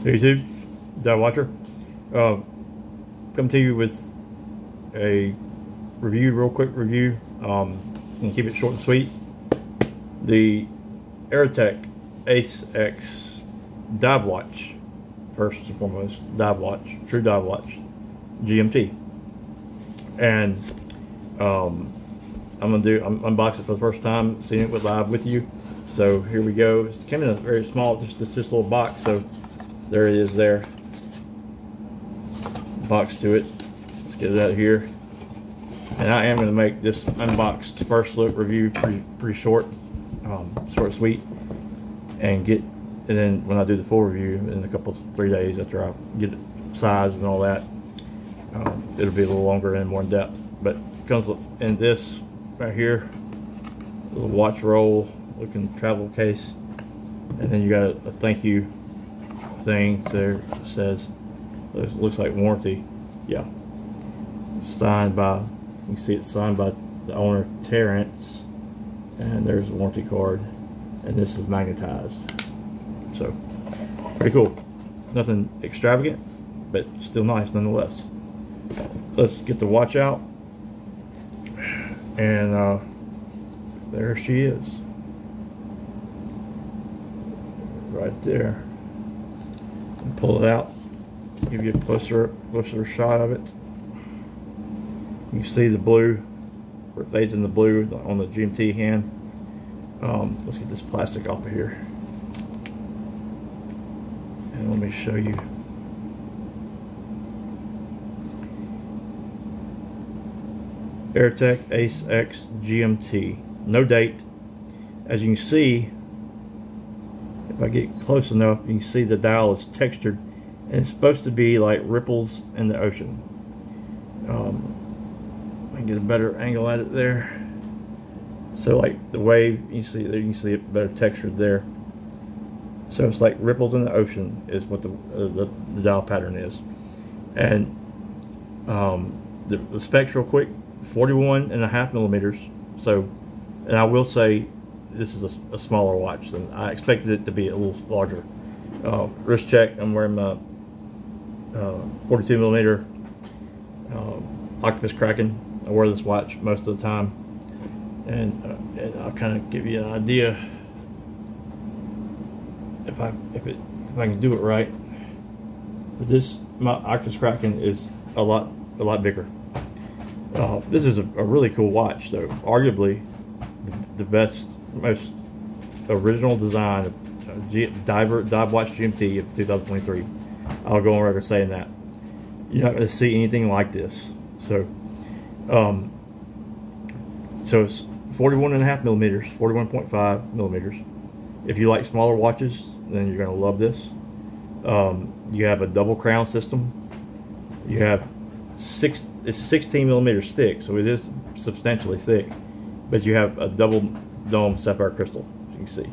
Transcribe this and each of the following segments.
Hey YouTube, TheDiveWatcher. Come to you with a review, real quick review. And keep it short and sweet. The Aerotec ACE X dive watch, first and foremost, dive watch, true dive watch, GMT. And I'm gonna unbox it for the first time, seeing it live with you. So here we go. It came in a very small, just this little box. So there it is there. Box to it. Let's get it out here. And I am going to make this unboxed first look review pretty short, short and sweet, and then when I do the full review in a couple 3 days after I get it sized and all that, it'll be a little longer and more in depth. But it comes in this right here, little watch roll looking travel case, and then you got a thank you thing. So it says, it looks like warranty. Yeah, signed by, you can see it's signed by the owner, Terence, and there's a warranty card, and this is magnetized. So pretty cool. Nothing extravagant, but still nice nonetheless. Let's get the watch out, and there she is, right there. And pull it out, give you a closer shot of it. You see the blue, where it fades in the blue on the GMT hand. Let's get this plastic off of here, and let me show you. Aerotec ACE X GMT, no date. As you can see, if I get close enough, you can see the dial is textured, and it's supposed to be like ripples in the ocean. I can get a better angle at it there. So like the wave, you see there, you can see it better textured there. So it's like ripples in the ocean is what the dial pattern is. And the specs real quick, 41.5 millimeters. So, and I will say this is a smaller watch than I expected it to be, a little larger. Wrist check, I'm wearing my 42 millimeter octopus kraken. I wear this watch most of the time, and I'll kind of give you an idea if I can do it right. But my octopus kraken is a lot bigger. This is a really cool watch, though. Arguably the best, most original design of dive watch GMT of 2023. I'll go on record saying that. You're not going to see anything like this. So, so it's 41.5 millimeters, 41.5 millimeters. If you like smaller watches, then you're going to love this. You have a double crown system. You have it's 16 millimeters thick, so it is substantially thick. But you have a double dome sapphire crystal, as you can see.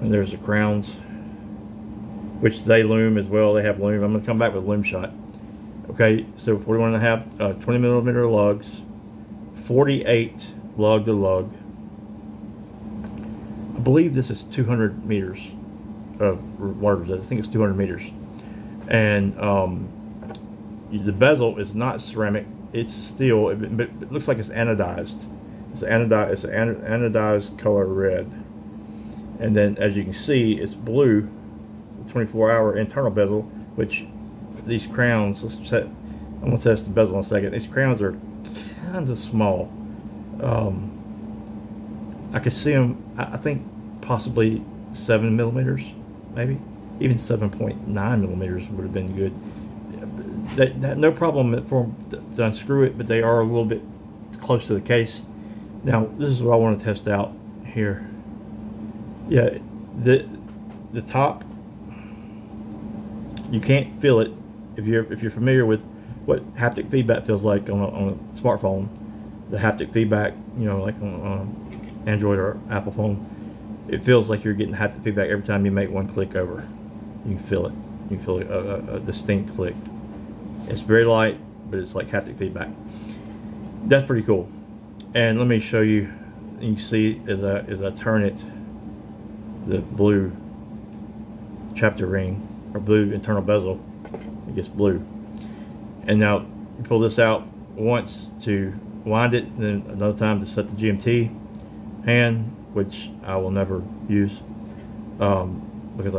And there's the crowns, which they loom as well. They have loom. I'm going to come back with loom shot. Okay, so 41.5, 20 millimeter lugs, 48 lug to lug. I believe this is 200 meters of water resistance. I think it's 200 meters. And the bezel is not ceramic. It's steel, but it looks like it's anodized. It's an anodized color red. And then, as you can see, it's blue, 24-hour internal bezel, which these crowns, I'm going to test the bezel in a second. These crowns are kind of small. I could see them, I think, possibly 7 millimeters, maybe. Even 7.9 millimeters would have been good. No problem for them to unscrew it, but they are a little bit close to the case. Now, this is what I want to test out here. Yeah, the top, you can't feel it if you're familiar with what haptic feedback feels like on a smartphone. The haptic feedback, you know, like on Android or Apple phone, it feels like you're getting haptic feedback every time you make one click over. You can feel it. You can feel a distinct click. It's very light, but it's like haptic feedback. That's pretty cool. And let me show you. You can see as I turn it, the blue chapter ring or blue internal bezel, it gets blue. And now you pull this out once to wind it, and then another time to set the GMT hand, which I will never use because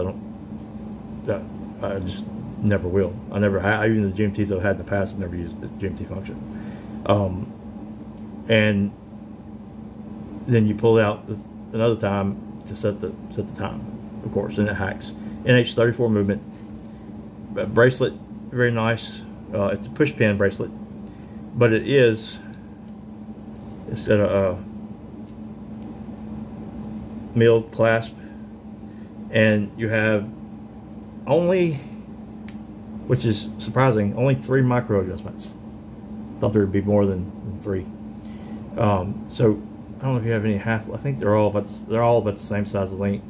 I just never will. I never have. Even the GMTs I've had in the past, I've never used the GMT function. And then you pull it out another time to set the time, of course, and it hacks. NH34 movement bracelet, very nice. It's a push pin bracelet, but it's got a milled clasp, and you have only, which is surprising, only 3 micro adjustments. Thought there would be more than 3. So I don't know if you have any half. I think they're all about the same size link,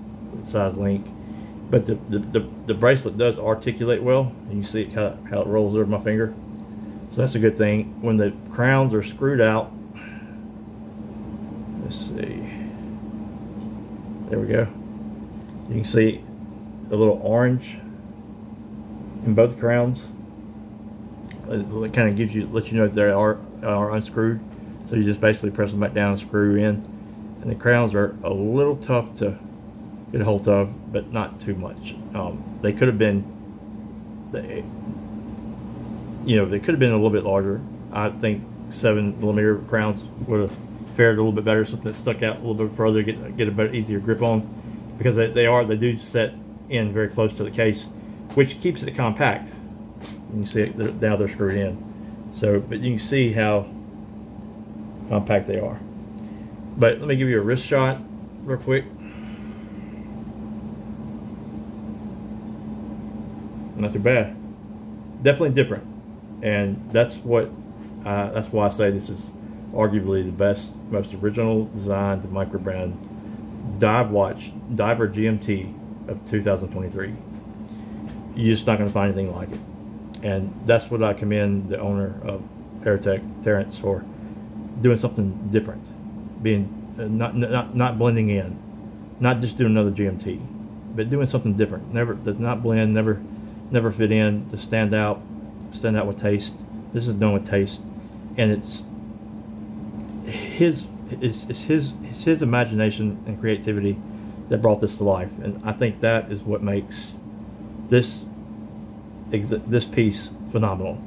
but the bracelet does articulate well. And you see it how it rolls over my finger, so that's a good thing. When the crowns are screwed out, let's see, there we go. You can see a little orange in both crowns. It kind of lets you know that they are unscrewed. So you just basically press them back down and screw in. And the crowns are a little tough to get a hold of, but not too much. They could have been, they could have been a little bit larger. I think 7mm crowns would have fared a little bit better, something that stuck out a little bit further, get a better, easier grip on, because they do set in very close to the case, which keeps it compact. You can see it, now they're screwed in. So, but you can see how compact they are. But let me give you a wrist shot real quick. Not too bad. Definitely different, and that's why I say this is arguably the best, most original designed micro brand diver GMT of 2023. You're just not going to find anything like it, and that's what I commend the owner of Aerotec, Terence, for doing something different, being not blending in, not just doing another GMT, but doing something different. Does not blend, never fit in, to stand out with taste. This is done with taste, and it's his imagination and creativity that brought this to life, and I think that is what makes this piece phenomenal,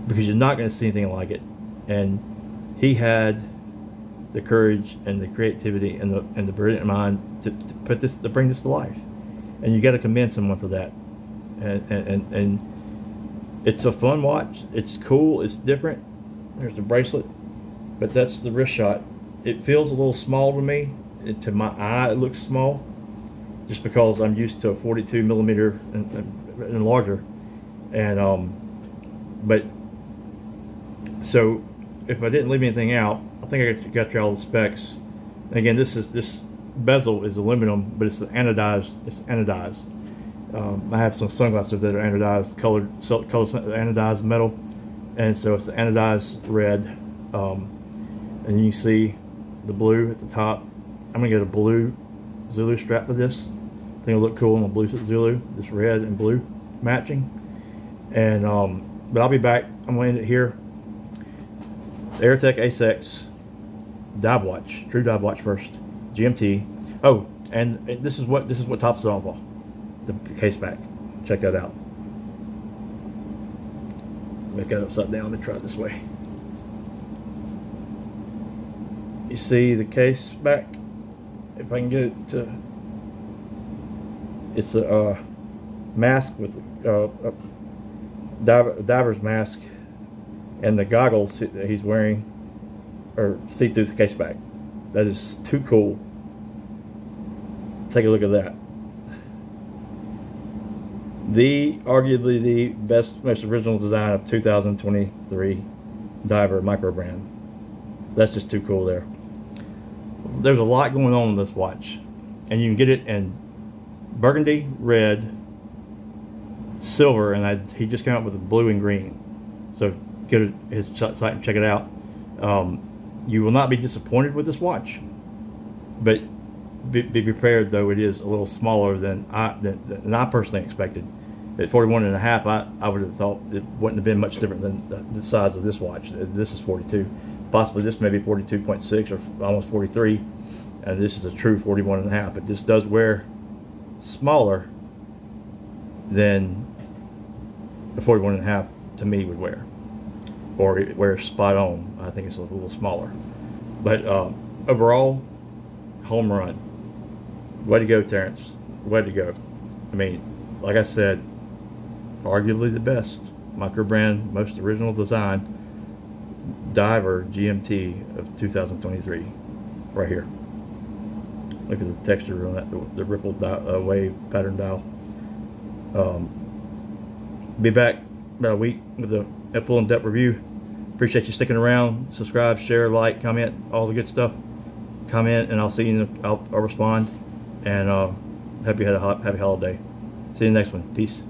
because you're not going to see anything like it. And he had the courage and the creativity and the brilliant mind to bring this to life, and you got to commend someone for that. And it's a fun watch. It's cool. It's different. There's the bracelet, but that's the wrist shot. It feels a little small to me. To my eye, it looks small, just because I'm used to a 42mm and larger. And but so if I didn't leave anything out, I think I got you all the specs. And again, this bezel is aluminum, but it's anodized. I have some sunglasses that are anodized, colored anodized metal, and so it's the anodized red. And you can see the blue at the top. I'm gonna get a blue Zulu strap for this. I think it'll look cool on a blue Zulu, this red and blue matching. And but I'll be back. I'm gonna end it here. Aerotec ACE X DiveWatch, true dive watch first, GMT. Oh, and this is what tops it off. The case back. Check that out. Make that upside down and try it this way. You see the case back? If I can get it to, it's a mask with a diver's mask, and the goggles that he's wearing are see through the case back. That is too cool. Take a look at that. Arguably the best, most original design of 2023 diver micro brand. That's just too cool there. There's a lot going on in this watch, and you can get it in burgundy, red, silver, and he just came out with a blue and green. So go to his site and check it out. You will not be disappointed with this watch, but be prepared though, it is a little smaller than I personally expected. At 41.5, I would have thought it wouldn't have been much different than the size of this watch. This is 42. Possibly this may be 42.6 or almost 43. And this is a true 41.5, but this does wear smaller than the 41.5 to me would wear. Or it wears spot on. I think it's a little smaller. But overall, home run. Way to go, Terence. Way to go. I mean, like I said, arguably the best micro brand, most original design diver GMT of 2023 right here. Look at the texture on that, the rippled wave pattern dial. Be back about a week with a full in-depth review. Appreciate you sticking around. Subscribe, share, like, comment, all the good stuff. Comment and I'll see you. I'll respond. And hope you had a happy holiday. See you in the next one. Peace.